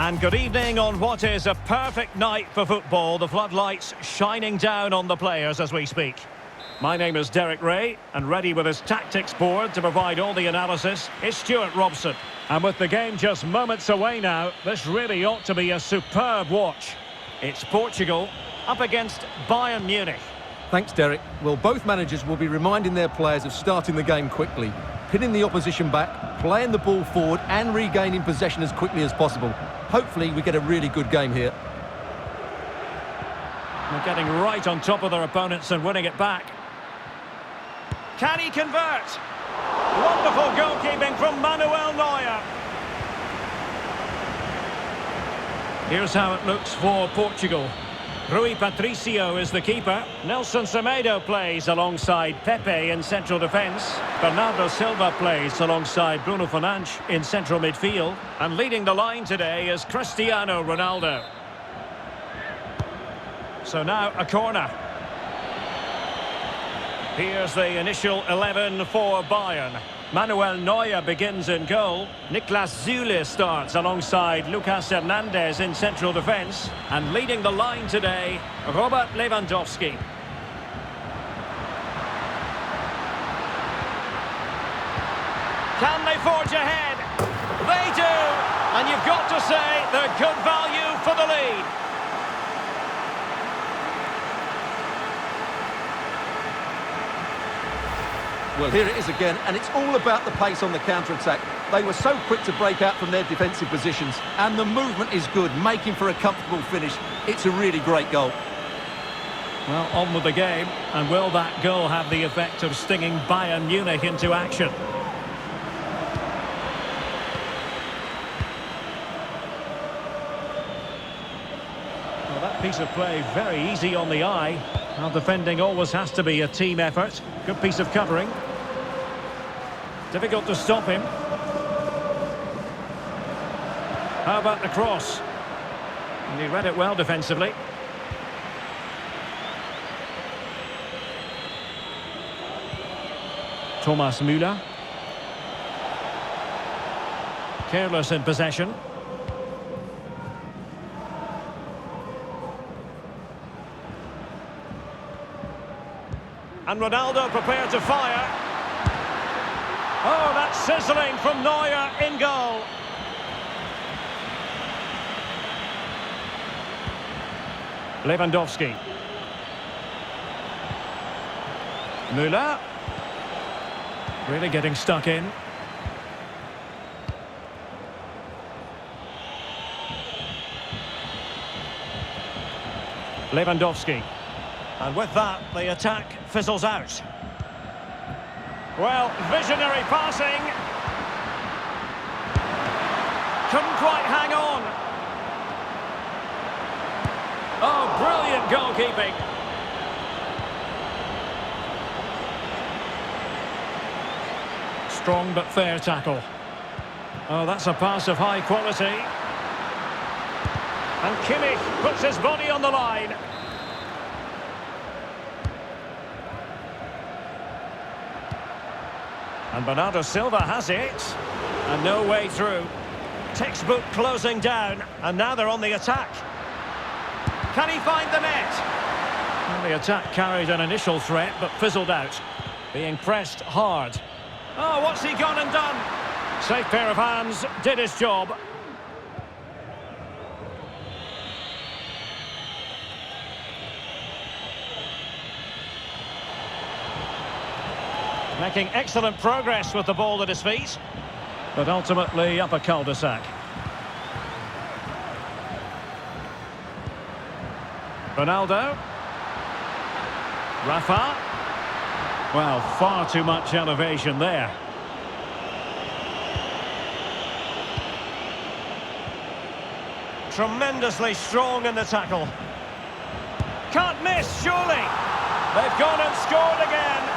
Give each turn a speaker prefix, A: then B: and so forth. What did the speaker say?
A: And good evening on what is a perfect night for football. The floodlights shining down on the players as we speak. My name is Derek Ray, and ready with his tactics board to provide all the analysis is Stuart Robson. And with the game just moments away now, this really ought to be a superb watch. It's Portugal up against Bayern Munich.
B: Thanks, Derek. Well, both managers will be reminding their players of starting the game quickly, pinning the opposition back, playing the ball forward and regaining possession as quickly as possible. Hopefully we get a really good game here.
A: They're getting right on top of their opponents and winning it back. Can he convert? Wonderful goalkeeping from Manuel Neuer. Here's how it looks for Portugal. Rui Patricio is the keeper. Nelson Semedo plays alongside Pepe in central defence. Bernardo Silva plays alongside Bruno Fernandes in central midfield. And leading the line today is Cristiano Ronaldo. So now a corner. Here's the initial 11 for Bayern. Manuel Neuer begins in goal. Niklas Süle starts alongside Lucas Hernandez in central defence. And leading the line today, Robert Lewandowski. Can they forge ahead? They do! And you've got to say they're good value for the lead.
B: Well, here it is again, and it's all about the pace on the counter-attack. They were so quick to break out from their defensive positions, and the movement is good, making for a comfortable finish. It's a really great goal.
A: Well, on with the game, and will that goal have the effect of stinging Bayern Munich into action? Well, that piece of play very easy on the eye. Now, defending always has to be a team effort. Good piece of covering. Difficult to stop him. How about the cross? And he read it well defensively. Thomas Müller. Careless in possession. And Ronaldo prepared to fire. Oh, that's sizzling from Neuer in goal. Lewandowski. Müller. Really getting stuck in. Lewandowski. And with that, the attack fizzles out. Well, visionary passing. Couldn't quite hang on. Oh, brilliant goalkeeping. Strong but fair tackle. Oh, that's a pass of high quality. And Kimmich puts his body on the line. And Bernardo Silva has it. And no way through. Textbook closing down. And now they're on the attack. Can he find the net? Well, the attack carried an initial threat, but fizzled out. Being pressed hard. Oh, what's he gone and done? Safe pair of hands. Did his job. Making excellent progress with the ball at his feet. But ultimately up a cul-de-sac. Ronaldo. Rafa. Well, far too much elevation there. Tremendously strong in the tackle. Can't miss, surely. They've gone and scored again.